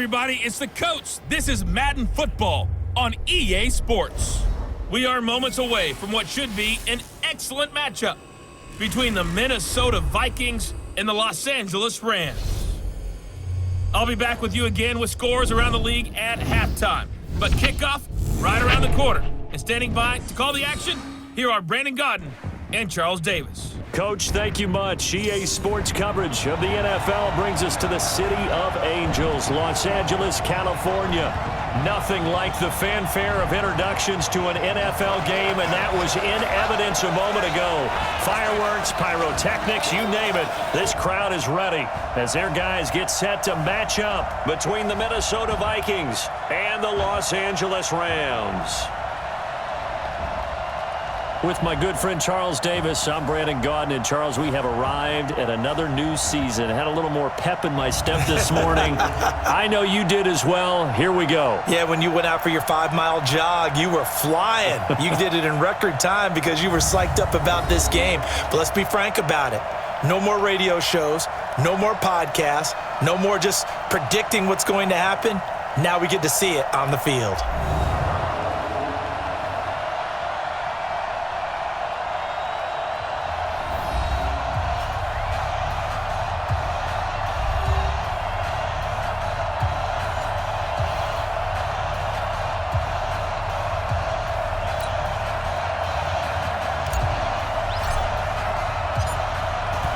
everybody, it's the coach. This is Madden Football on EA Sports. We are moments away from what should be an excellent matchup between the Minnesota Vikings and the Los Angeles Rams. I'll be back with you again with scores around the league at halftime. But kickoff right around the corner. And standing by to call the action, here are Brandon Godden and Charles Davis. Coach, thank you much. EA Sports coverage of the NFL brings us to the City of Angels, Los Angeles, California. Nothing like the fanfare of introductions to an NFL game, and that was in evidence a moment ago. Fireworks, pyrotechnics, you name it. This crowd is ready as their guys get set to match up between the Minnesota Vikings and the Los Angeles Rams. With my good friend Charles Davis, I'm Brandon Godden. And Charles, we have arrived at another new season. Had a little more pep in my step this morning. I know you did as well. Here we go. Yeah, when you went out for your 5-mile jog, you were flying. You did it in record time because you were psyched up about this game. But let's be frank about it. No more radio shows, no more podcasts, no more just predicting what's going to happen. Now we get to see it on the field.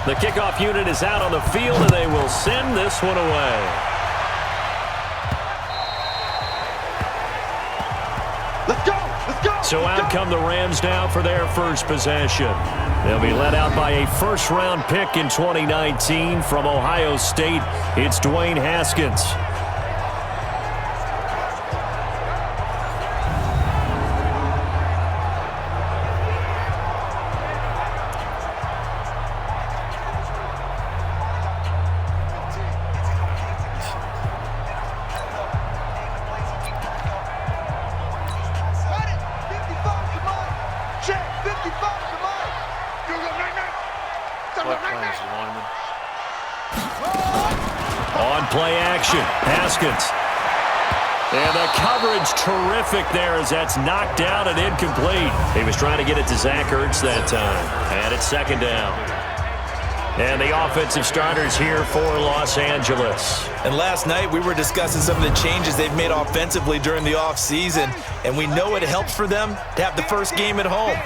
The kickoff unit is out on the field, and they will send this one away. Let's go! Let's go! So out come the Rams now for their first possession. They'll be led out by a first-round pick in 2019 from Ohio State. It's Dwayne Haskins. On play action, Haskins. And the coverage terrific there as that's knocked down and incomplete. He was trying to get it to Zach Ertz that time. And it's second down. And the offensive starters here for Los Angeles. And last night we were discussing some of the changes they've made offensively during the offseason, and we know it helps for them to have the first game at home.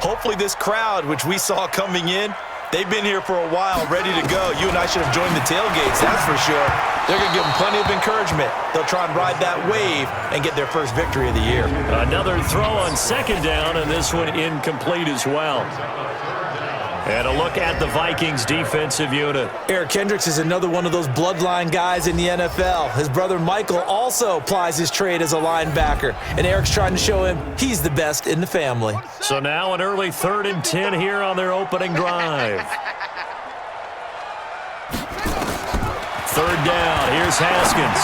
Hopefully this crowd, which we saw coming in, they've been here for a while, ready to go. You and I should have joined the tailgates, that's for sure. They're going to give them plenty of encouragement. They'll try and ride that wave and get their first victory of the year. Another throw on second down, and this one incomplete as well. And a look at the Vikings defensive unit. Eric Kendricks is another one of those bloodline guys in the NFL. His brother Michael also plies his trade as a linebacker, and Eric's trying to show him he's the best in the family. So now an early 3rd and 10 here on their opening drive. Third down, here's Haskins.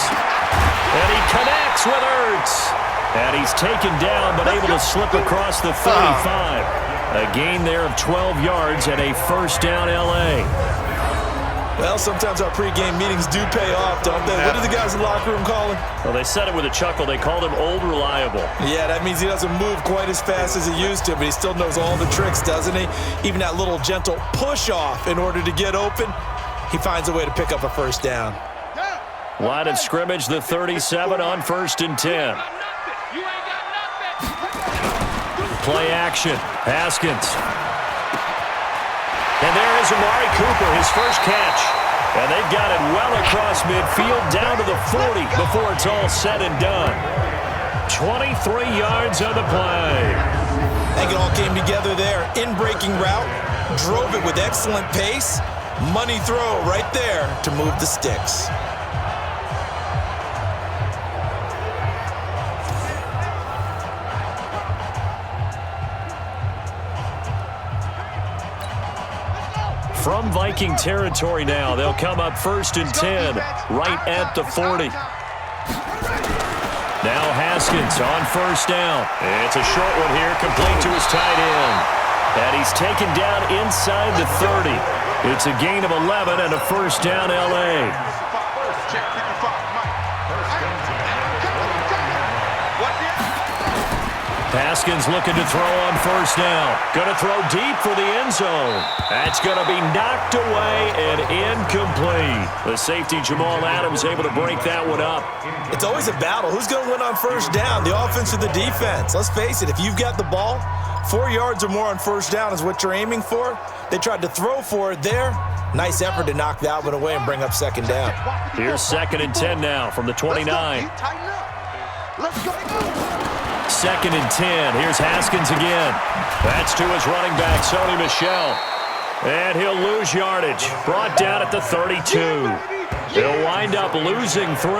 And he connects with Ertz. And he's taken down but able to slip across the 35. A gain there of 12 yards and a first down L.A. Well, sometimes our pregame meetings do pay off, don't they? What do the guys in the locker room call him? Well, they said it with a chuckle. They called him Old Reliable. Yeah, that means he doesn't move quite as fast as he used to, but he still knows all the tricks, doesn't he? Even that little gentle push-off in order to get open, he finds a way to pick up a first down. Line of scrimmage, the 37 on 1st and 10. Play action, Haskins. And there is Amari Cooper, his first catch. And they've got it well across midfield, down to the 40 before it's all said and done. 23 yards on the play. I think it all came together there. In-breaking route, drove it with excellent pace. Money throw right there to move the sticks. From Viking territory now, they'll come up 1st and 10, right at the 40. Now Haskins on 1st down. It's a short one here, complete to his tight end. And he's taken down inside the 30. It's a gain of 11 and a first down L.A. Haskins looking to throw on first down. Going to throw deep for the end zone. That's going to be knocked away and incomplete. The safety, Jamal Adams, able to break that one up. It's always a battle. Who's going to win on first down, the offense or the defense? Let's face it, if you've got the ball, 4 yards or more on first down is what you're aiming for. They tried to throw for it there. Nice effort to knock that one away and bring up second down. Here's 2nd and 10 now from the 29. Let's go. 2nd and 10. Here's Haskins again. That's to his running back, Sony Michel. And he'll lose yardage. Brought down at the 32. He'll wind up losing 3.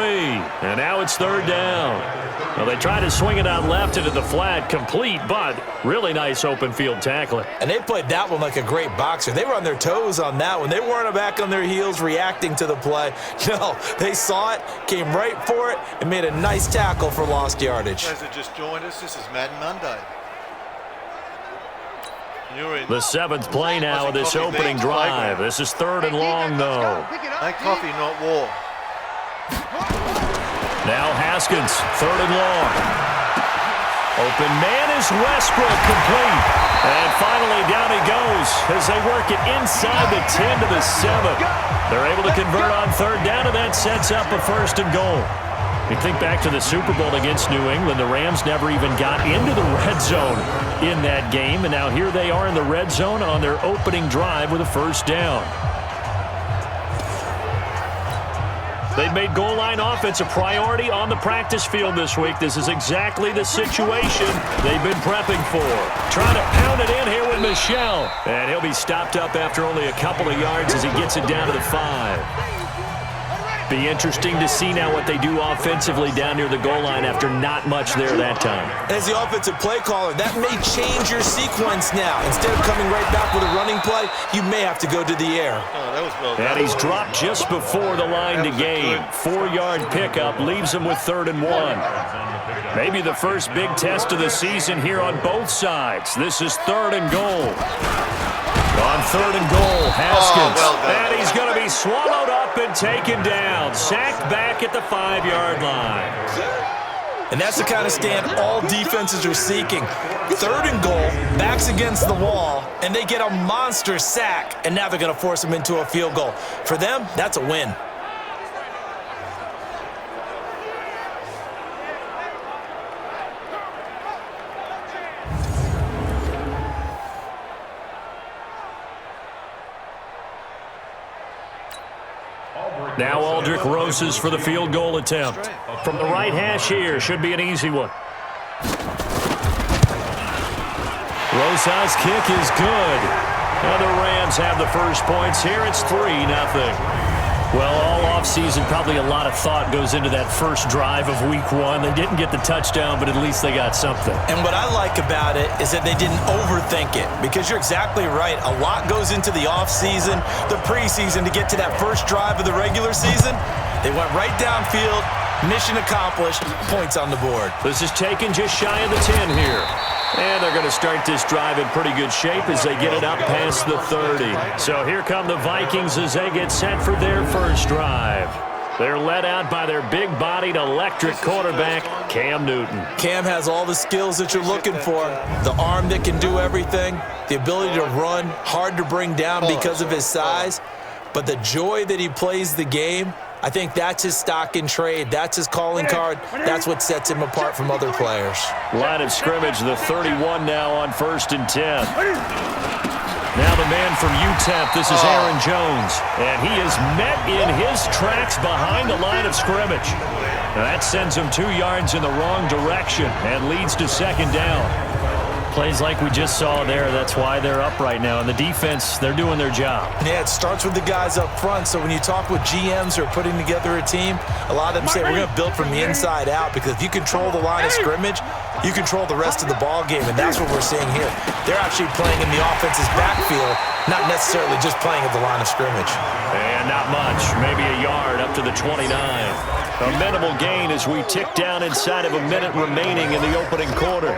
And now it's 3rd down. Well, they try to swing it out left into the flat, complete, but really nice open field tackling. And they played that one like a great boxer. They were on their toes on that one. They weren't back on their heels reacting to the play. No, they saw it, came right for it, and made a nice tackle for lost yardage. You guys have just joined us. This is Madden Monday. The 7th play now of this opening drive. This is 3rd and long, though. Make coffee, not war. Now Haskins, 3rd and long. Open man is Westbrook, complete. And finally down he goes as they work it inside the 10 to the 7. They're able to convert on 3rd down, and that sets up a 1st and goal. You think back to the Super Bowl against New England, the Rams never even got into the red zone in that game, and now here they are in the red zone on their opening drive with a 1st down. They've made goal line offense a priority on the practice field this week. This is exactly the situation they've been prepping for. Trying to pound it in here with Michel. And he'll be stopped up after only a couple of yards as he gets it down to the 5. Be interesting to see now what they do offensively down near the goal line after not much there that time. As the offensive play caller, that may change your sequence now. Instead of coming right back with a running play, you may have to go to the air. Oh, that was well done. And he's dropped just before the line to gain. 4-yard pickup leaves him with 3rd and 1. Maybe the first big test of the season here on both sides. This is 3rd and goal. On 3rd and goal, Haskins. Oh, well done. And he's going to be swallowed up and taken down. Sacked back at the 5-yard line. And that's the kind of stand all defenses are seeking. 3rd and goal, backs against the wall, and they get a monster sack, and now they're going to force them into a field goal. For them, that's a win. Now Aldrich Roses for the field goal attempt. From the right hash here, should be an easy one. Rosas' kick is good. And the Rams have the first points here. It's 3-0. Well, all offseason, probably a lot of thought goes into that first drive of Week 1. They didn't get the touchdown, but at least they got something. And what I like about it is that they didn't overthink it, because you're exactly right. A lot goes into the offseason, the preseason, to get to that first drive of the regular season. They went right downfield, mission accomplished, points on the board. This is taken just shy of the 10 here. And they're going to start this drive in pretty good shape as they get it up past the 30. So here come the Vikings as they get set for their first drive. They're led out by their big-bodied electric quarterback, Cam Newton. Cam has all the skills that you're looking for. The arm that can do everything, the ability to run, hard to bring down because of his size. But the joy that he plays the game, I think that's his stock in trade. That's his calling card. That's what sets him apart from other players. Line of scrimmage, the 31 now on 1st and 10. Now the man from UTEP, this is Aaron Jones. And he is met in his tracks behind the line of scrimmage. Now that sends him 2 yards in the wrong direction and leads to 2nd down. Plays like we just saw there. That's why they're up right now. And the defense, they're doing their job. Yeah, it starts with the guys up front. So when you talk with GMs who are putting together a team, a lot of them say we're going to build from the inside out, because if you control the line of scrimmage, you control the rest of the ball game, and that's what we're seeing here. They're actually playing in the offense's backfield, not necessarily just playing at the line of scrimmage. And not much, maybe a yard up to the 29. A minimal gain as we tick down inside of a minute remaining in the opening quarter.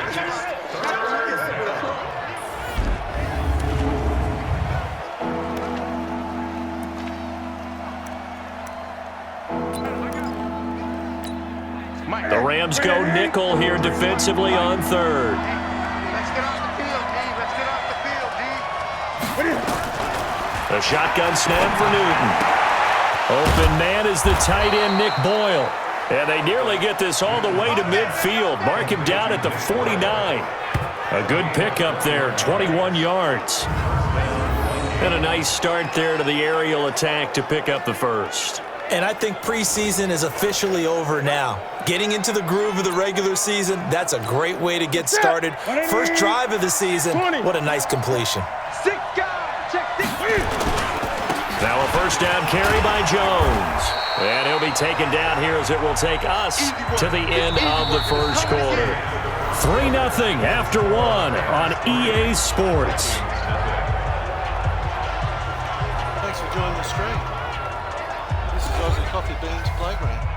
The Rams go nickel here defensively on third. Let's get off the field, D. Let's get off the field, D. A shotgun snap for Newton. Open man is the tight end, Nick Boyle. And they nearly get this all the way to midfield. Mark him down at the 49. A good pickup there, 21 yards. And a nice start there to the aerial attack to pick up the first. And I think preseason is officially over now. Getting into the groove of the regular season, that's a great way to get started. First drive of the season, what a nice completion. Now a first down carry by Jones. And he'll be taken down here as it will take us to the end of the first quarter. 3-0 after 1 on EA Sports. Thanks for joining the stream. This is Aussiecoffeebean's playground.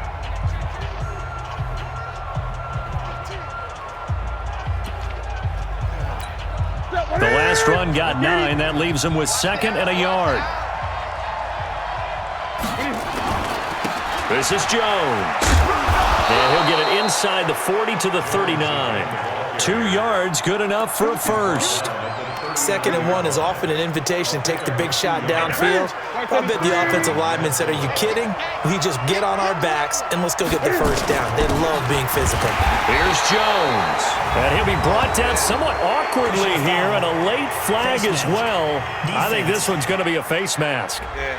The last run got 9. That leaves him with 2nd and a yard. This is Jones. And he'll get it inside the 40 to the 39. 2 yards, good enough for a first. 2nd and 1 is often an invitation to take the big shot downfield. I bet the offensive lineman said, are you kidding? We just get on our backs and let's go get the first down. They love being physical. Here's Jones. And he'll be brought down somewhat awkwardly here, and a late flag as well. I think this one's going to be a face mask. Yeah.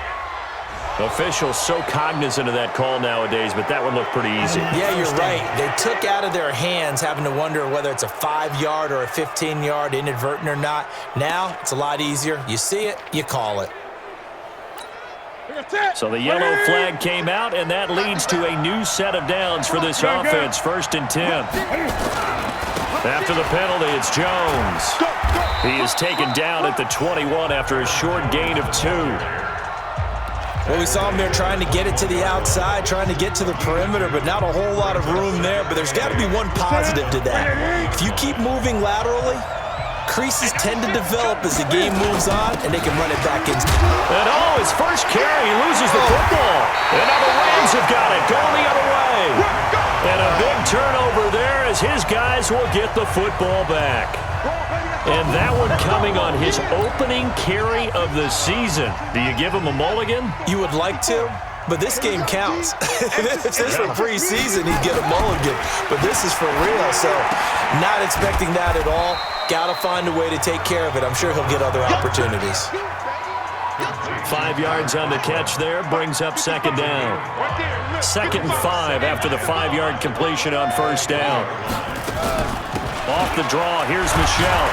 Officials so cognizant of that call nowadays, but that one looked pretty easy. Yeah, you're right. They took out of their hands having to wonder whether it's a 5-yard or a 15-yard, inadvertent or not. Now, it's a lot easier. You see it, you call it. So the yellow flag came out, and that leads to a new set of downs for this offense. 1st and 10. After the penalty, it's Jones. He is taken down at the 21 after a short gain of 2. Well, we saw him there trying to get it to the outside, trying to get to the perimeter, but not a whole lot of room there. But there's got to be one positive to that. If you keep moving laterally, creases tend to develop as the game moves on, and they can run it back in. And his first carry, he loses the football. And now the Rams have got it, going the other way. And a big turnover there as his guys will get the football back. And that one coming on his opening carry of the season. Do you give him a mulligan? You would like to, but this game counts. If this were preseason, he'd get a mulligan. But this is for real, so not expecting that at all. Got to find a way to take care of it. I'm sure he'll get other opportunities. 5 yards on the catch there, brings up 2nd down. 2nd and 5 after the 5-yard completion on first down. Off the draw, here's Michel.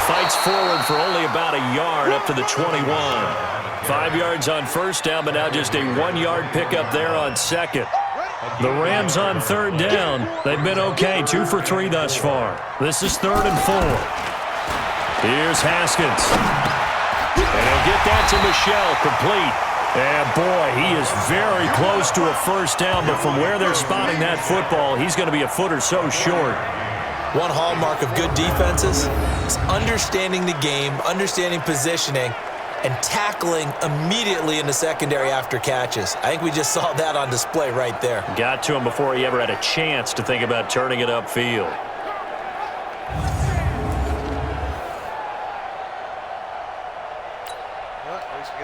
Fights forward for only about a yard up to the 21. 5 yards on first down, but now just a 1-yard pickup there on 2nd. The Rams on 3rd down. They've been okay, 2 for 3 thus far. This is 3rd and 4. Here's Haskins. And he'll get that to Michel, complete. And boy, he is very close to a first down, but from where they're spotting that football, he's going to be a foot or so short. One hallmark of good defenses is understanding the game, understanding positioning, and tackling immediately in the secondary after catches. I think we just saw that on display right there. Got to him before he ever had a chance to think about turning it upfield.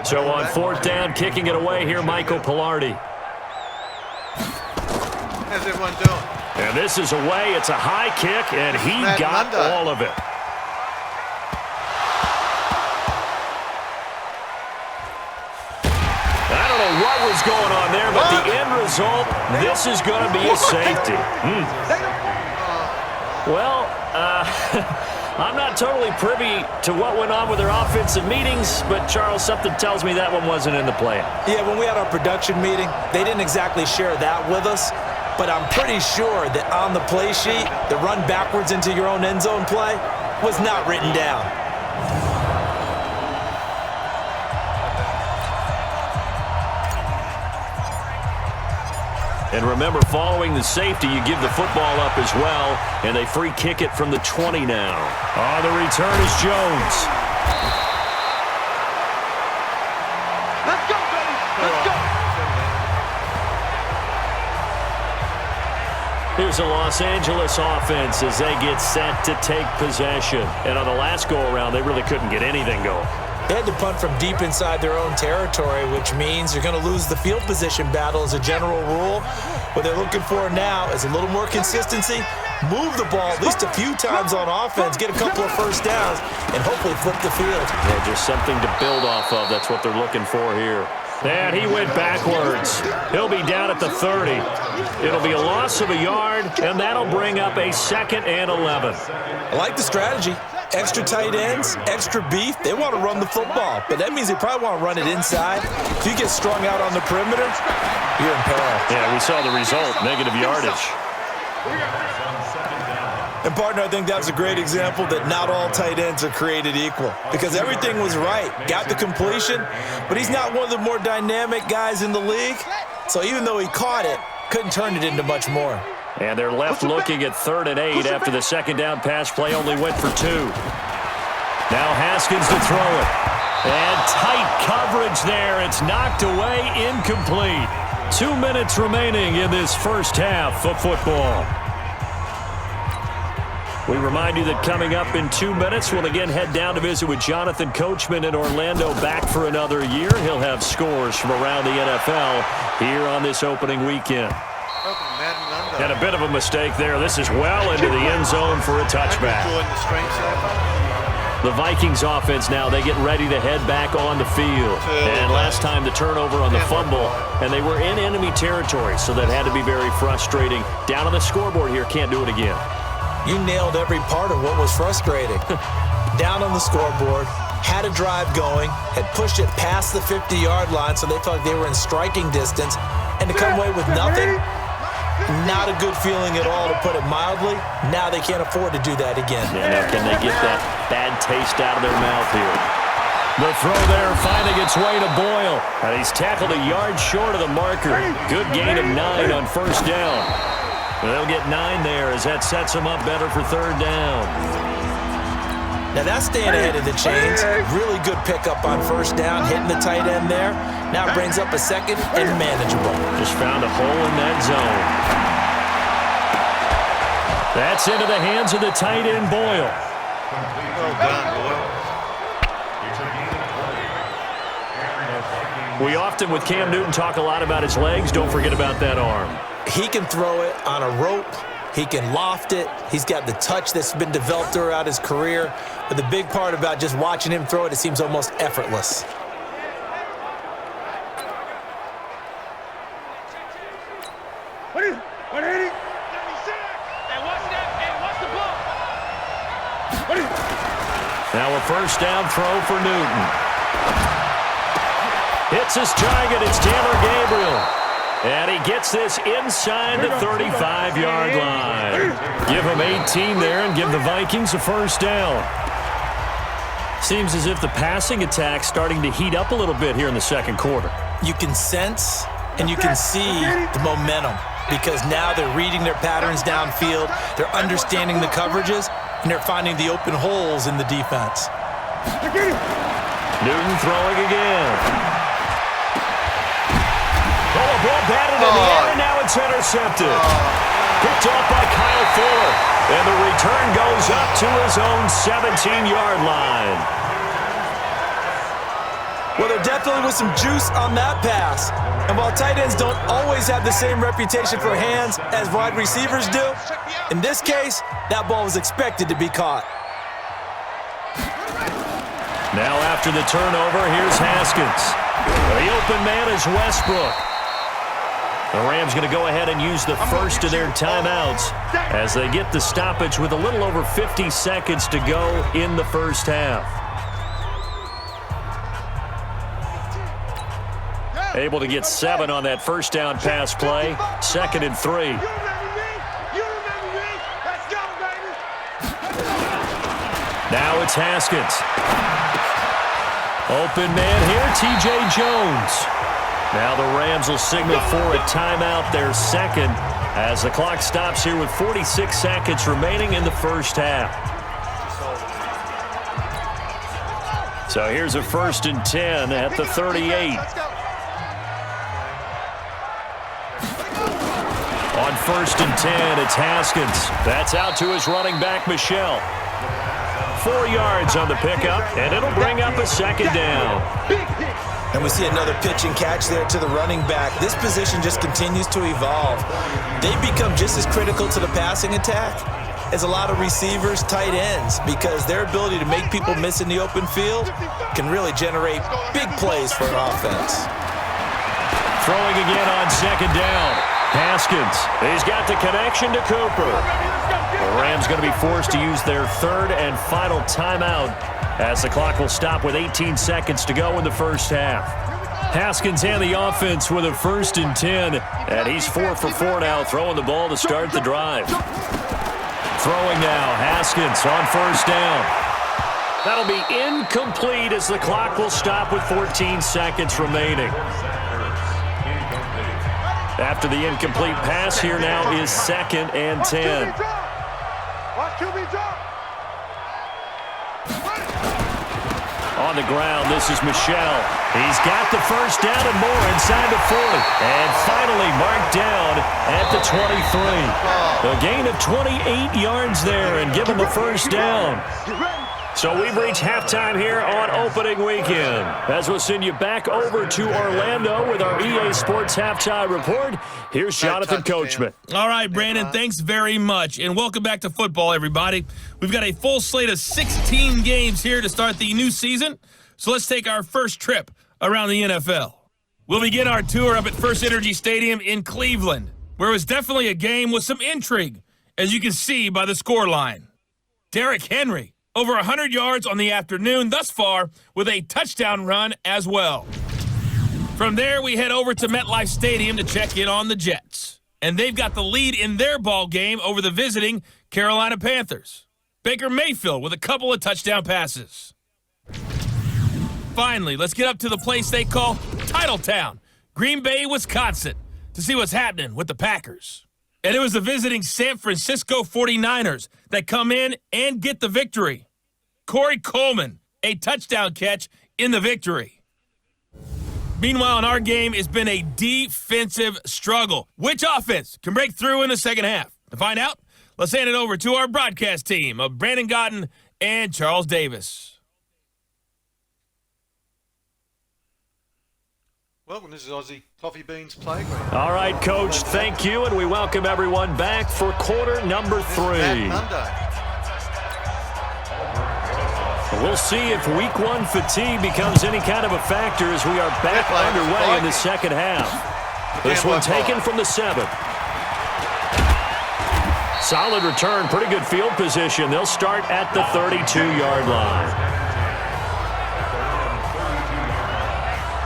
So on 4th down, kicking it away here, Michael Pilardi. How's everyone doing? And this is away. It's a high kick, and he got all of it. I don't know what was going on there, but the end result, this is going to be a safety. Well, I'm not totally privy to what went on with their offensive meetings, but, Charles, something tells me that one wasn't in the plan. Yeah, when we had our production meeting, they didn't exactly share that with us, but I'm pretty sure that on the play sheet, the run backwards into your own end zone play was not written down. And remember, following the safety, you give the football up as well, and they free kick it from the 20 now. On the return is Jones. Let's go, baby. Let's go. is the Los Angeles offense as they get set to take possession. And on the last go-around, they really couldn't get anything going. They had to punt from deep inside their own territory, which means you're going to lose the field position battle as a general rule. What they're looking for now is a little more consistency, move the ball at least a few times on offense, get a couple of first downs, and hopefully flip the field. Yeah, just something to build off of. That's what they're looking for here. And he went backwards. He'll be down at the 30. It'll be a loss of a yard, and that'll bring up a 2nd and 11. I like the strategy. Extra tight ends, extra beef. They want to run the football, but that means they probably want to run it inside. If you get strung out on the perimeter, you're in peril. Yeah, we saw the result, negative yardage. And, partner, I think that was a great example that not all tight ends are created equal because everything was right. Got the completion, but he's not one of the more dynamic guys in the league. So even though he caught it, couldn't turn it into much more. And they're left looking at 3rd and 8 after the second down pass play only went for 2. Now Haskins to throw it. And tight coverage there. It's knocked away, incomplete. 2 minutes remaining in this first half of football. We remind you that coming up in 2 minutes, we'll again head down to visit with Jonathan Coachman in Orlando, back for another year. He'll have scores from around the NFL here on this opening weekend. And a bit of a mistake there. This is well into the end zone for a touchback. The Vikings offense now, they get ready to head back on the field. And last time the turnover on the fumble, and they were in enemy territory, so that had to be very frustrating. Down on the scoreboard here, can't do it again. You nailed every part of what was frustrating. Down on the scoreboard, had a drive going, had pushed it past the 50-yard line so they felt like they were in striking distance, and to come away with nothing, not a good feeling at all, to put it mildly. Now they can't afford to do that again. Yeah, now can they get that bad taste out of their mouth here? The throw there finding its way to Boyle. And he's tackled a yard short of the marker. Good gain of 9 on first down. They'll get 9 there as that sets them up better for 3rd down. Now that's staying ahead of the chains. Really good pickup on first down, hitting the tight end there. Now brings up a 2nd and manageable. Just found a hole in that zone. That's into the hands of the tight end, Boyle. Well done, Boyle. We often, with Cam Newton, talk a lot about his legs. Don't forget about that arm. He can throw it on a rope. He can loft it. He's got the touch that's been developed throughout his career. But the big part about just watching him throw it, it seems almost effortless. Now a first down throw for Newton. Hits his target. It's Taylor Gabriel. And he gets this inside the 35-yard line. Give him 18 there and give the Vikings a first down. Seems as if the passing attack's starting to heat up a little bit here in the second quarter. You can sense and you can see the momentum because now they're reading their patterns downfield, they're understanding the coverages, and they're finding the open holes in the defense. Newton throwing again. Oh, ball batted in the air, and now it's intercepted. Picked off by Kyle Fuller. And the return goes up to his own 17-yard line. Well, there definitely was some juice on that pass. And while tight ends don't always have the same reputation for hands as wide receivers do, in this case, that ball was expected to be caught. Now after the turnover, here's Haskins. The open man is Westbrook. The Rams going to go ahead and use the first of their timeouts as they get the stoppage with a little over 50 seconds to go in the first half. Able to get 7 on that first down pass play. 2nd and 3. Now it's Haskins. Open man here, T.J. Jones. Now the Rams will signal for a timeout, their second, as the clock stops here with 46 seconds remaining in the first half. So here's a 1st and 10 at the 38. On first and 10. It's Haskins. That's out to his running back, Michelle. 4 yards on the pickup, and it'll bring up a second down. And we see another pitch and catch there to the running back. This position just continues to evolve. They've become just as critical to the passing attack as a lot of receivers, tight ends, because their ability to make people miss in the open field can really generate big plays for an offense. Throwing again on second down. Haskins. He's got the connection to Cooper. The Rams going to be forced to use their third and final timeout as the clock will stop with 18 seconds to go in the first half. Haskins and the offense with a first and 10, and he's 4 for 4 now, throwing the ball to start the drive. Throwing now, Haskins on first down. That'll be incomplete as the clock will stop with 14 seconds remaining. After the incomplete pass, here now is second and 10. On the ground, this is Michelle. He's got the first down and more inside the 40. And finally marked down at the 23. A gain of 28 yards there and give him a first down. So we've reached halftime here on opening weekend. As we'll send you back over to Orlando with our EA Sports Halftime Report, here's Jonathan Coachman. All right, Brandon, thanks very much. And welcome back to football, everybody. We've got a full slate of 16 games here to start the new season. So let's take our first trip around the NFL. We'll begin our tour up at First Energy Stadium in Cleveland, where it was definitely a game with some intrigue, as you can see by the scoreline. Derrick Henry, over 100 yards on the afternoon thus far with a touchdown run as well. From there, we head over to MetLife Stadium to check in on the Jets. And they've got the lead in their ball game over the visiting Carolina Panthers. Baker Mayfield with a couple of touchdown passes. Finally, let's get up to the place they call Titletown, Green Bay, Wisconsin, to see what's happening with the Packers. And it was the visiting San Francisco 49ers that come in and get the victory. Corey Coleman, a touchdown catch in the victory. Meanwhile, in our game, it's been a defensive struggle. Which offense can break through in the second half? To find out, let's hand it over to our broadcast team of Brandon Gotten and Charles Davis. Welcome, this is Aussiecoffeebean's Playground. All right, Coach, thank you, and we welcome everyone back for quarter number 3. We'll see if Week 1 fatigue becomes any kind of a factor as we are back underway in the second half. This one taken from the 7. Solid return, pretty good field position. They'll start at the 32-yard line.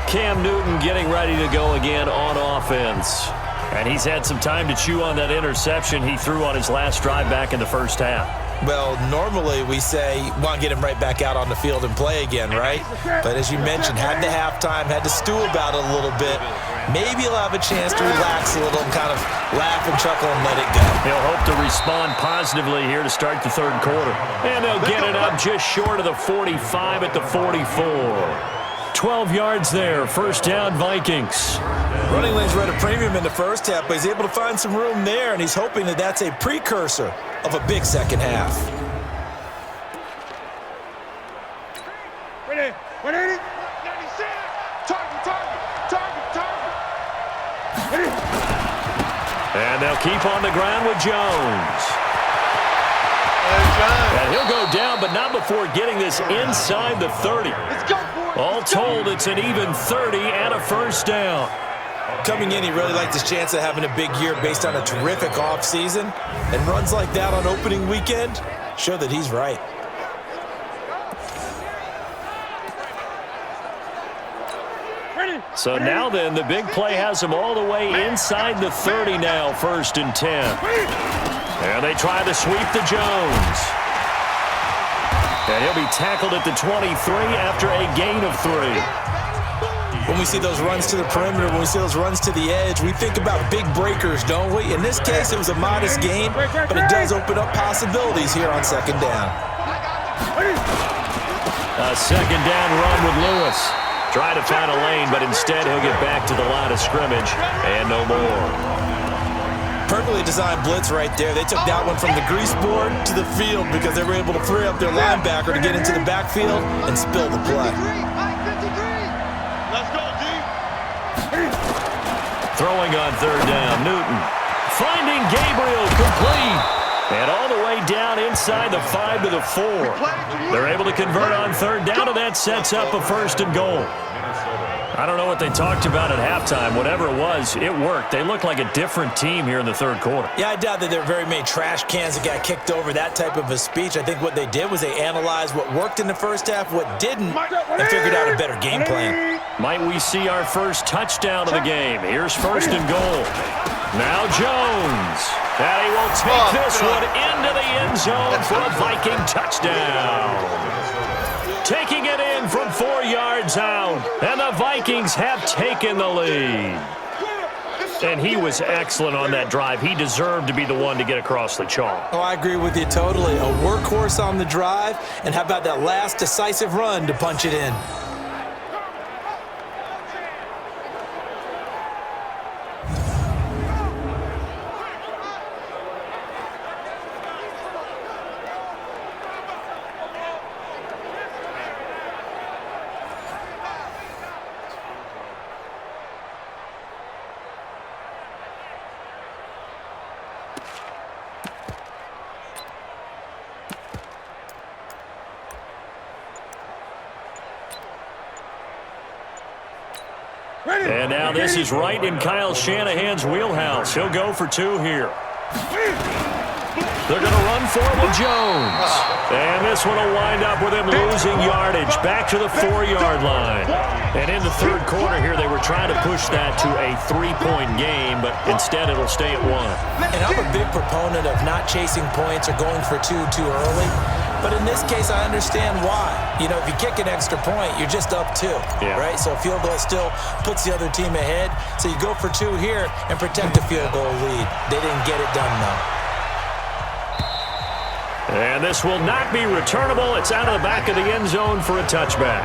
Cam Newton getting ready to go again on offense. And he's had some time to chew on that interception he threw on his last drive back in the first half. Well, normally we say, want to get him right back out on the field and play again, right? But as you mentioned, had the halftime, had to stew about it a little bit. Maybe he'll have a chance to relax a little and kind of laugh and chuckle and let it go. He'll hope to respond positively here to start the third quarter. And they'll get it up just short of the 45 at the 44. 12 yards there, first down Vikings. Running lanes were at a premium in the first half, but he's able to find some room there, and he's hoping that that's a precursor of a big second half. Ready, 180, 96, target. Ready. And they'll keep on the ground with Jones. And he'll go down, but not before getting this inside the 30. Let's go for it. All told, it's an even 30 and a first down. Coming in, he really liked his chance of having a big year based on a terrific offseason. And runs like that on opening weekend show that he's right. So now then, the big play has him all the way inside the 30 now, first and 10. And they try to sweep to Jones. And he'll be tackled at the 23 after a gain of 3. When we see those runs to the perimeter, when we see those runs to the edge, we think about big breakers, don't we? In this case, it was a modest gain, but it does open up possibilities here on second down. A second down run with Lewis. Trying to find a lane, but instead he'll get back to the line of scrimmage and no more. Perfectly Clearly designed blitz right there. They took that one from the grease board to the field because they were able to free up their linebacker to get into the backfield and spill the play. Let's go, D. Throwing on third down, Newton. Finding Gabriel, complete. And all the way down inside the 5 to the 4. They're able to convert on third down, and that sets up a 1st and goal. I don't know what they talked about at halftime. Whatever it was, it worked. They look like a different team here in the third quarter. Yeah, I doubt that there are very many trash cans that got kicked over, that type of a speech. I think what they did was they analyzed what worked in the first half, what didn't, and figured out a better game plan. Might we see our first touchdown of the game? Here's 1st and goal. Now Jones. And he will take this one into the end zone for a Viking touchdown. Taking it in from 4 yards out. And the Vikings have taken the lead. And he was excellent on that drive. He deserved to be the one to get across the chalk. Oh, I agree with you totally. A workhorse on the drive. And how about that last decisive run to punch it in? And now this is right in Kyle Shanahan's wheelhouse. He'll go for 2 here. They're going to run for it with Jones. And this one will wind up with him losing yardage back to the 4-yard line. And in the third quarter here, they were trying to push that to a 3-point game, but instead it'll stay at 1. And I'm a big proponent of not chasing points or going for 2 too early. But in this case, I understand why. You know, if you kick an extra point, you're just up 2, right? So a field goal still puts the other team ahead. So you go for 2 here and protect the field goal lead. They didn't get it done, though. And this will not be returnable. It's out of the back of the end zone for a touchback.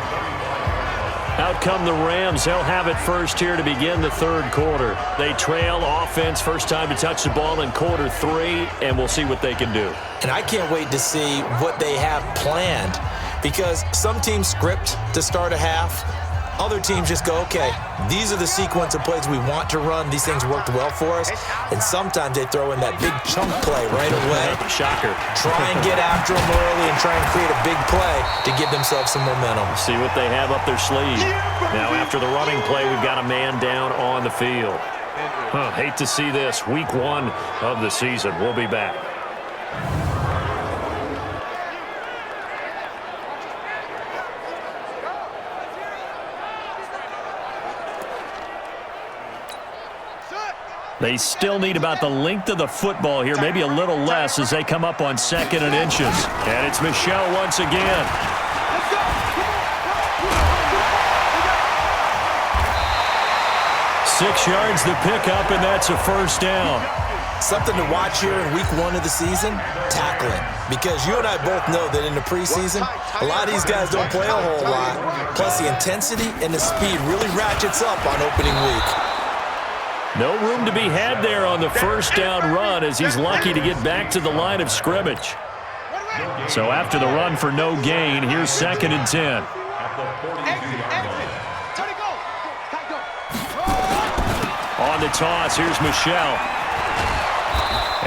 Out come the Rams. They'll have it first here to begin the third quarter. They trail offense, first time to touch the ball in quarter 3, and we'll see what they can do. And I can't wait to see what they have planned, because some teams script to start a half. Other teams just go, okay, these are the sequence of plays we want to run. These things worked well for us. And sometimes they throw in that big chunk play right away. Shocker. Try and get after them early and try and create a big play to give themselves some momentum. See what they have up their sleeve. Now after the running play, we've got a man down on the field. Hate to see this. Week 1 of the season. We'll be back. They still need about the length of the football here, maybe a little less as they come up on 2nd and inches. And it's Michel once again. Six yards the pickup, and that's a first down. Something to watch here in week 1 of the season, tackling. Because you and I both know that in the preseason, a lot of these guys don't play a whole lot. Plus the intensity and the speed really ratchets up on opening week. No room to be had there on the first down run as he's lucky to get back to the line of scrimmage. So after the run for no gain, here's 2nd and 10. On the toss, here's Michel.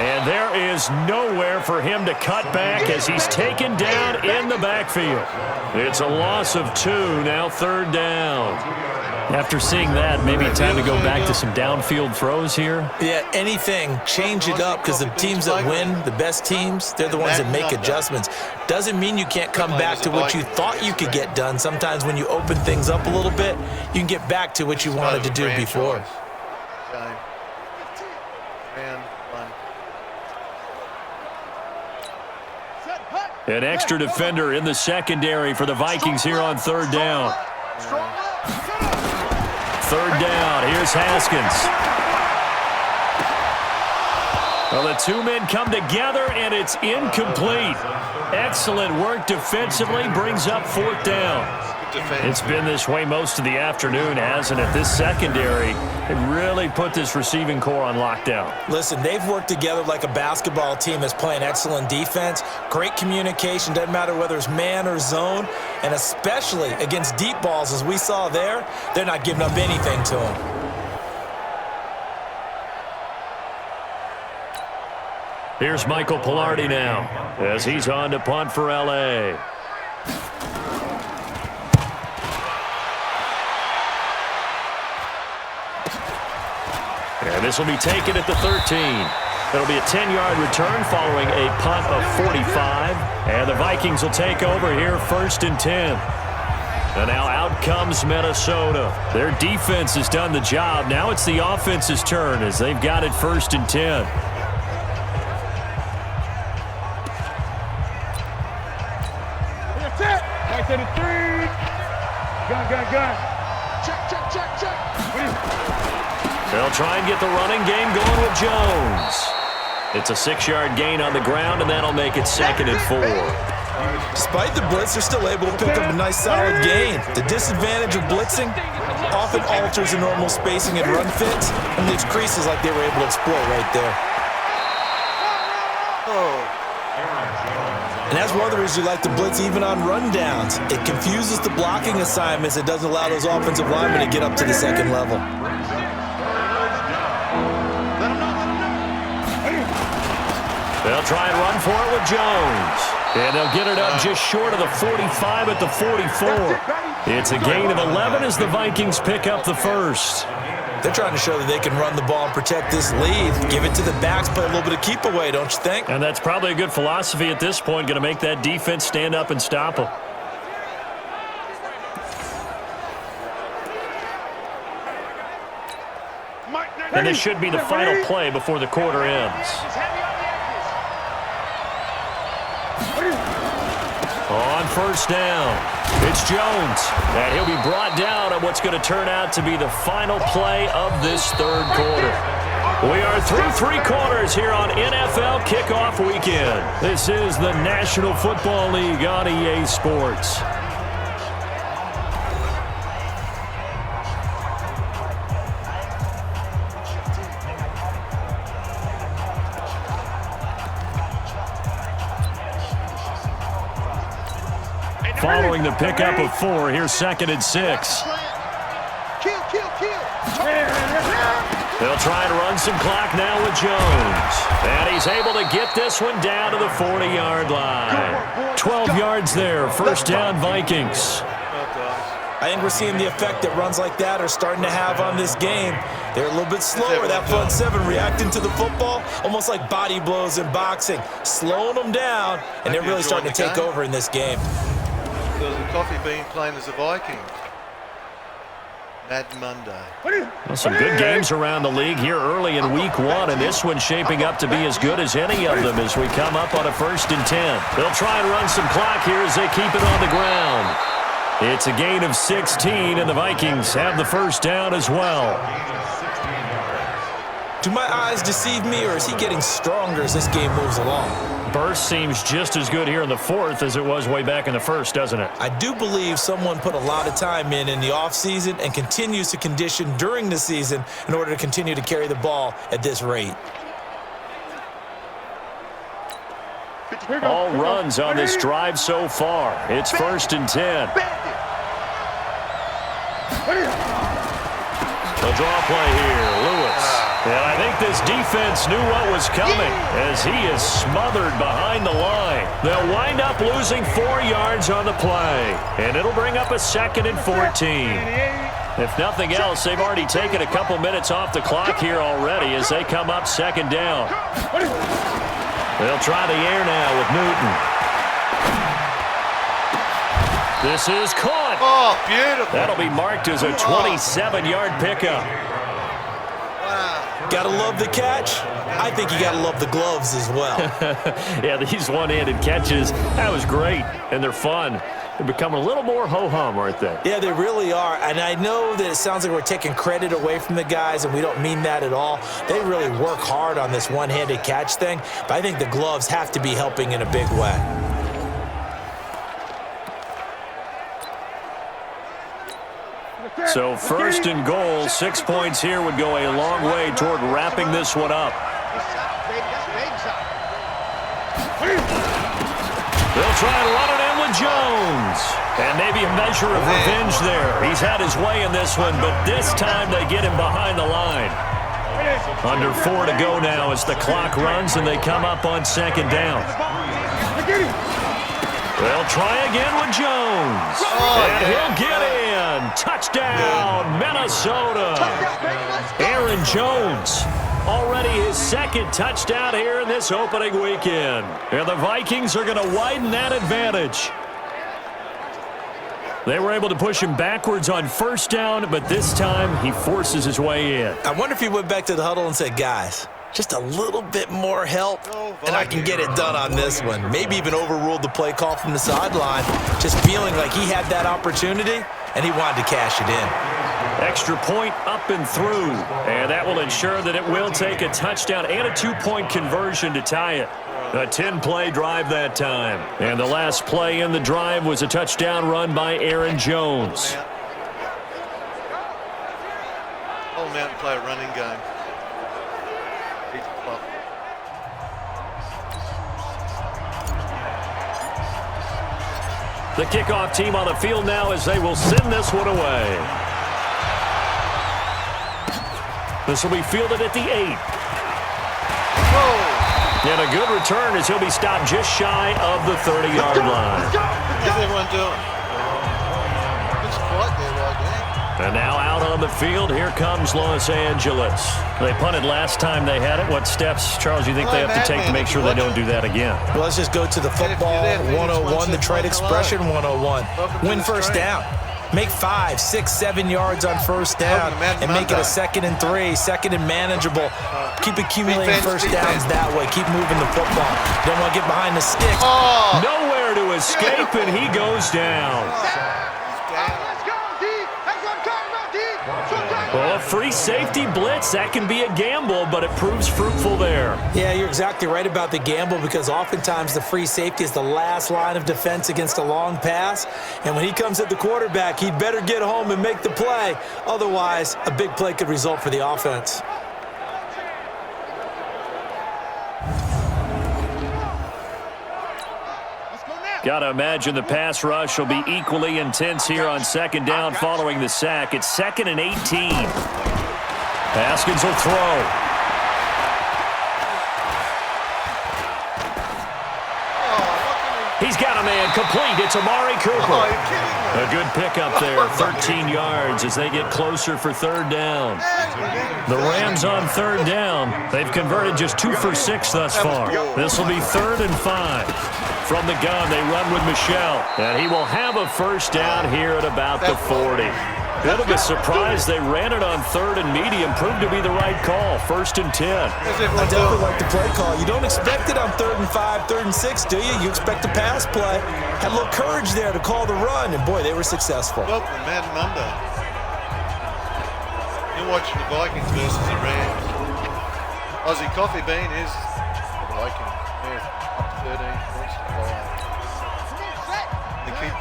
And there is nowhere for him to cut back as he's taken down in the backfield. It's a loss of 2, now 3rd down. After seeing that, maybe time to go back to some downfield throws here. Yeah, anything. Change it up, because the teams that win, the best teams, they're the ones that make adjustments. Doesn't mean you can't come back to what you thought you could get done. Sometimes when you open things up a little bit, you can get back to what you wanted to do before. An extra defender in the secondary for the Vikings here on 3rd down. 3rd down, here's Haskins. Well, the 2 men come together, and it's incomplete. Excellent work defensively, brings up 4th down. good defense. It's been this way most of the afternoon, hasn't it? This secondary, it really put this receiving core on lockdown. Listen, they've worked together like a basketball team that's playing excellent defense. Great communication, doesn't matter whether it's man or zone, and especially against deep balls as we saw there, they're not giving up anything to them. Here's Michael Pilardi now as he's on to punt for L.A. And this will be taken at the 13. It'll be a 10-yard return following a punt of 45. And the Vikings will take over here 1st and 10. And now out comes Minnesota. Their defense has done the job. Now it's the offense's turn as they've got it 1st and 10. Right to the 3. Gun. Check. They'll try and get the running game going with Jones. It's a 6-yard gain on the ground, and that'll make it 2nd and 4. Despite the blitz, they're still able to pick up a nice solid gain. The disadvantage of blitzing often alters the normal spacing and run fits, and leaves creases like they were able to exploit right there. And that's one of the reasons you like to blitz even on rundowns. It confuses the blocking assignments. It doesn't allow those offensive linemen to get up to the second level. They'll try and run for it with Jones. And they'll get it up just short of the 45 at the 44. It's a gain of 11 as the Vikings pick up the first. They're trying to show that they can run the ball and protect this lead. Give it to the backs, play a little bit of keep away, don't you think? And that's probably a good philosophy at this point, going to make that defense stand up and stop them. And this should be the final play before the quarter ends. On 1st down, it's Jones, and he'll be brought down on what's going to turn out to be the final play of this 3rd quarter. We are through 3 quarters here on NFL Kickoff Weekend. This is the National Football League on EA Sports. Following the pickup of 4, here's 2nd and 6. Kill. They'll try and run some clock now with Jones. And he's able to get this one down to the 40-yard line. 12 yards there, 1st down Vikings. I think we're seeing the effect that runs like that are starting to have on this game. They're a little bit slower, that front 7 reacting to the football, almost like body blows in boxing, slowing them down, and they're really starting to take over in this game. Aussiecoffeebean playing as a Viking. Madden Monday. Well, some good games around the league here early in week 1, and this one's shaping up to be as good as any of them as we come up on a 1st and 10. They'll try and run some clock here as they keep it on the ground. It's a gain of 16, and the Vikings have the 1st down as well. Do my eyes deceive me, or is he getting stronger as this game moves along? Burst seems just as good here in the 4th as it was way back in the 1st, doesn't it? I do believe someone put a lot of time in the offseason and continues to condition during the season in order to continue to carry the ball at this rate. All runs on this drive so far. It's 1st and 10. The draw play here, Lewis. And I think this defense knew what was coming as he is smothered behind the line. They'll wind up losing 4 yards on the play, and it'll bring up a 2nd and 14. If nothing else, they've already taken a couple minutes off the clock here already as they come up 2nd down. They'll try the air now with Newton. This is caught. Oh, beautiful. That'll be marked as a 27-yard pickup. Gotta love the catch. I think you gotta love the gloves as well. Yeah, these one-handed catches, that was great, and they're fun. They're becoming a little more ho-hum, aren't they? Yeah, they really are, and I know that it sounds like we're taking credit away from the guys, and we don't mean that at all. They really work hard on this one-handed catch thing, but I think the gloves have to be helping in a big way. So first and goal, 6 points here would go a long way toward wrapping this one up. They'll try and run it in with Jones. And maybe a measure of revenge there. He's had his way in this one, but this time they get him behind the line. Under 4 to go now as the clock runs and they come up on second down. They'll try again with Jones. And he'll get in. Touchdown, Minnesota. Aaron Jones. Already his second touchdown here in this opening weekend. And the Vikings are going to widen that advantage. They were able to push him backwards on first down, but this time he forces his way in. I wonder if he went back to the huddle and said, guys, just a little bit more help, and I can get it done on this one. Maybe even overruled the play call from the sideline, just feeling like he had that opportunity, and he wanted to cash it in. Extra point up and through, and that will ensure that it will take a touchdown and a 2-point conversion to tie it. A 10-play drive that time. And the last play in the drive was a touchdown run by Aaron Jones. Hold him out and play a running game. Beat the clock. The kickoff team on the field now as they will send this one away. This will be fielded at the 8. And a good return as he'll be stopped just shy of the 30-yard line. How's everyone doing? It's quiet there right now. And now out on the field, here comes Los Angeles. They punted last time they had it. What steps, Charles, do you think they have to take to make sure they don't do that again? Well, let's just go to the football 101, the trade expression 101. Win first down. Make 5, 6, 7 yards on first down and make it a 2nd and 3, 2nd and manageable. Keep accumulating first downs that way. Keep moving the football. Don't want to get behind the sticks. Nowhere to escape, and he goes down. Well, a free safety blitz, that can be a gamble, but it proves fruitful there. Yeah, you're exactly right about the gamble because oftentimes the free safety is the last line of defense against a long pass. And when he comes at the quarterback, he'd better get home and make the play. Otherwise, a big play could result for the offense. Got to imagine the pass rush will be equally intense here on second down following the sack. It's 2nd and 18. Haskins will throw. He's got a man complete. It's Amari Cooper. A good pickup there, 13 yards as they get closer for third down. The Rams on third down. They've converted just 2 for 6 thus far. This will be 3rd and 5. From the gun, they run with Michel. And he will have a first down here at about the 40. Bit of a surprise. They ran it on 3rd and medium. Proved to be the right call. 1st and 10. I definitely like the play call. You don't expect it on 3rd and 5, 3rd and 6, do you? You expect a pass play. Had a little courage there to call the run, and boy, they were successful. Welcome to Madden Monday. You're watching the Vikings versus the Rams. Aussiecoffeebean is the Vikings. There's up to 13 points to the line. They keep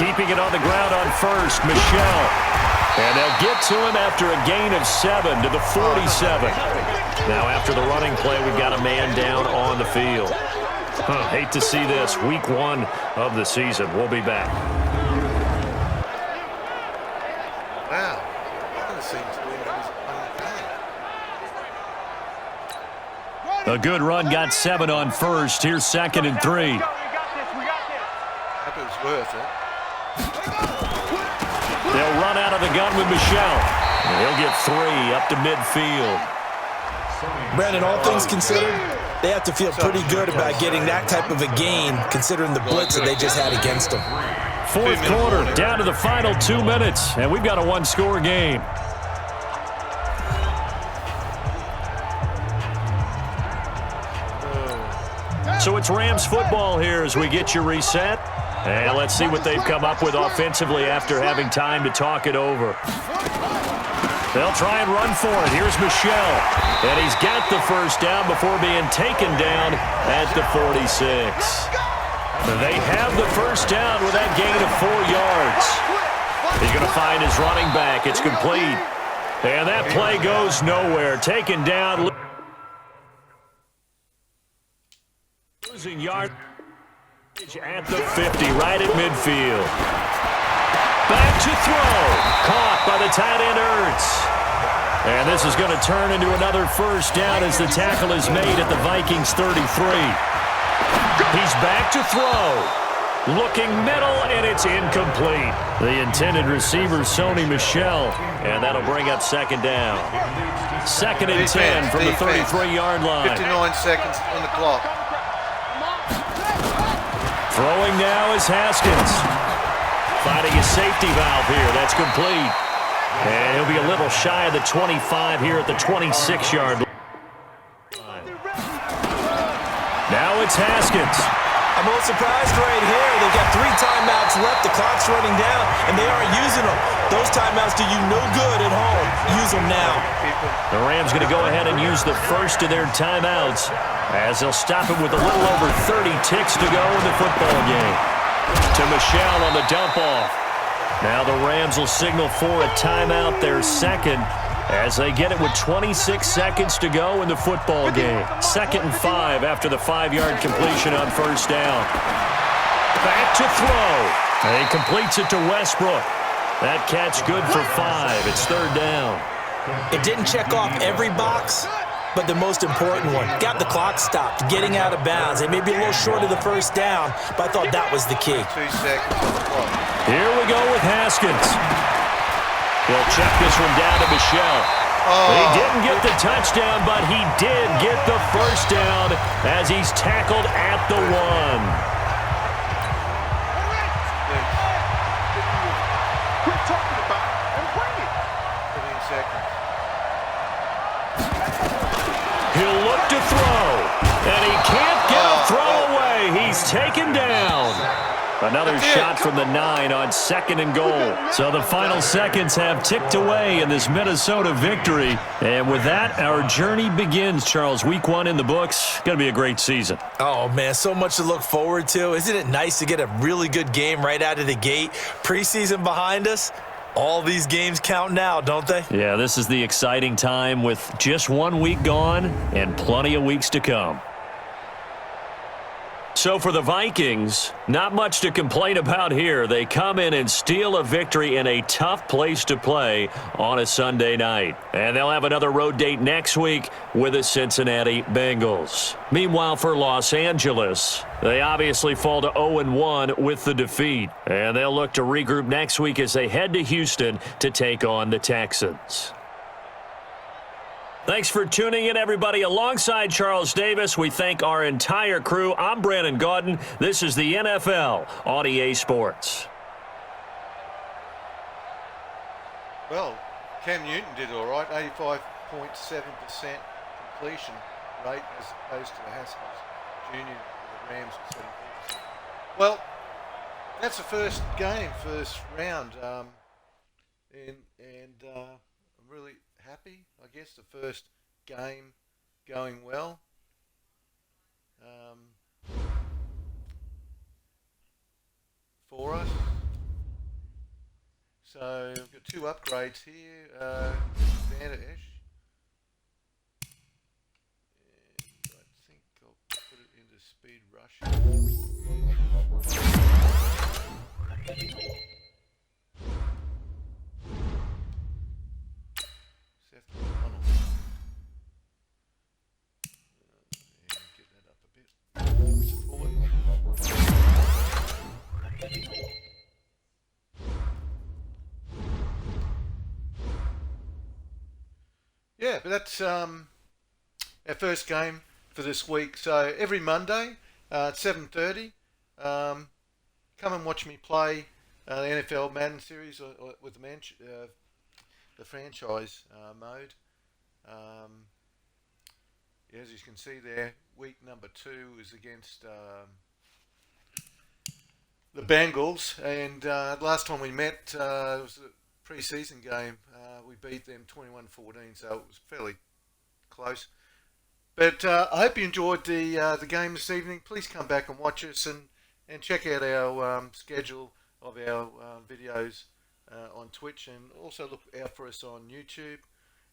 keeping it on the ground on first, Michel. And they'll get to him after a gain of 7 to the 47. Now after the running play, we've got a man down on the field. Hate to see this. Week 1 of the season. We'll be back. Wow. That seems A good run, got 7 on first. Here's 2nd and 3. That was worth it. They'll run out of the gun with Michel. And he'll get 3 up to midfield. Brandon, all things considered, they have to feel pretty good about getting that type of a gain considering the blitz that they just had against them. 4th quarter, down to the final 2 minutes, and we've got a 1-score game. So it's Rams football here as we get you reset. And let's see what they've come up with offensively after having time to talk it over. They'll try and run for it. Here's Michel. And he's got the first down before being taken down at the 46. They have the first down with that gain of 4 yards. He's going to find his running back. It's complete. And that play goes nowhere. Taken down. Losing yard at the 50, right at midfield. Back to throw. Caught by the tight end Ertz. And this is going to turn into another first down as the tackle is made at the Vikings 33. He's back to throw. Looking middle, and it's incomplete. The intended receiver, Sony Michel, and that'll bring up second down. Second and 10 from the 33-yard line. 59 seconds on the clock. Throwing now is Haskins. Finding a safety valve here. That's complete. And he'll be a little shy of the 25 here at the 26-yard line. Now it's Haskins. I'm a little surprised right here. They've got 3 timeouts left. The clock's running down, and they aren't using them. Those timeouts do you no good at home. Use them now. The Rams going to go ahead and use the first of their timeouts as they'll stop it with a little over 30 ticks to go in the football game. To Michel on the dump-off. Now the Rams will signal for a timeout, their second, as they get it with 26 seconds to go in the football game. 2nd and 5 after the 5-yard completion on first down. Back to throw. And he completes it to Westbrook. That catch good for 5. It's 3rd down. It didn't check off every box, but the most important one. Got the clock stopped, getting out of bounds. It may be a little short of the first down, but I thought that was the key. 2 seconds on the clock. Here we go with Haskins. He'll check this one down to Michel. He didn't get the touchdown, but he did get the first down as he's tackled at the 1. Quit talking about it and bring it. 15 seconds. He'll look to throw, and he can't get a throw away. He's taken down. Another shot from the 9 on 2nd and goal. So the final seconds have ticked away in this Minnesota victory. And with that, our journey begins, Charles. Week 1 in the books. Going to be a great season. Oh, man, so much to look forward to. Isn't it nice to get a really good game right out of the gate? Preseason behind us. All these games count now, don't they? Yeah, this is the exciting time with just 1 week gone and plenty of weeks to come. So for the Vikings, not much to complain about here. They come in and steal a victory in a tough place to play on a Sunday night. And they'll have another road date next week with the Cincinnati Bengals. Meanwhile, for Los Angeles, they obviously fall to 0-1 with the defeat. And they'll look to regroup next week as they head to Houston to take on the Texans. Thanks for tuning in, everybody. Alongside Charles Davis, we thank our entire crew. I'm Brandon Gaudin. This is the NFL on EA Sports. Well, Cam Newton did all right. 85.7% completion rate as opposed to the Haskins Jr. The Rams at 74%. Well, that's the first game, first round. And I'm really happy. I guess the first game going well. For us. So we've got 2 upgrades here. Vanish. And I think I'll put it into Speed Rush. Get that up a bit. Forward. Yeah, but that's our first game for this week. So every Monday at 7:30, come and watch me play the NFL Madden series with the franchise mode. As you can see there, week number 2 is against the Bengals, and last time we met it was a pre-season game. We beat them 21-14, so it was fairly close. But I hope you enjoyed the game this evening. Please come back and watch us, and and check out our schedule of our videos on Twitch, and also look out for us on YouTube.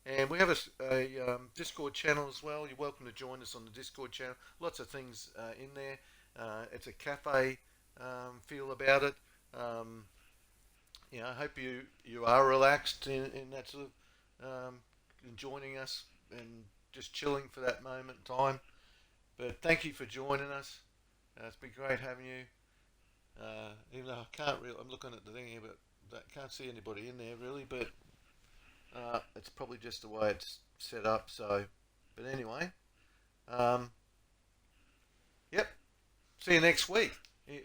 And we have a Discord channel as well. You're welcome to join us on the Discord channel. Lots of things in there. It's a cafe feel about it. I hope you are relaxed in that sort of joining us and just chilling for that moment in time. But thank you for joining us. It's been great having you. Even though I can't really, I'm looking at the thing here, but I can't see anybody in there really. But it's probably just the way it's set up. So, but anyway, yep. See you next week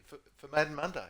for Madden Monday.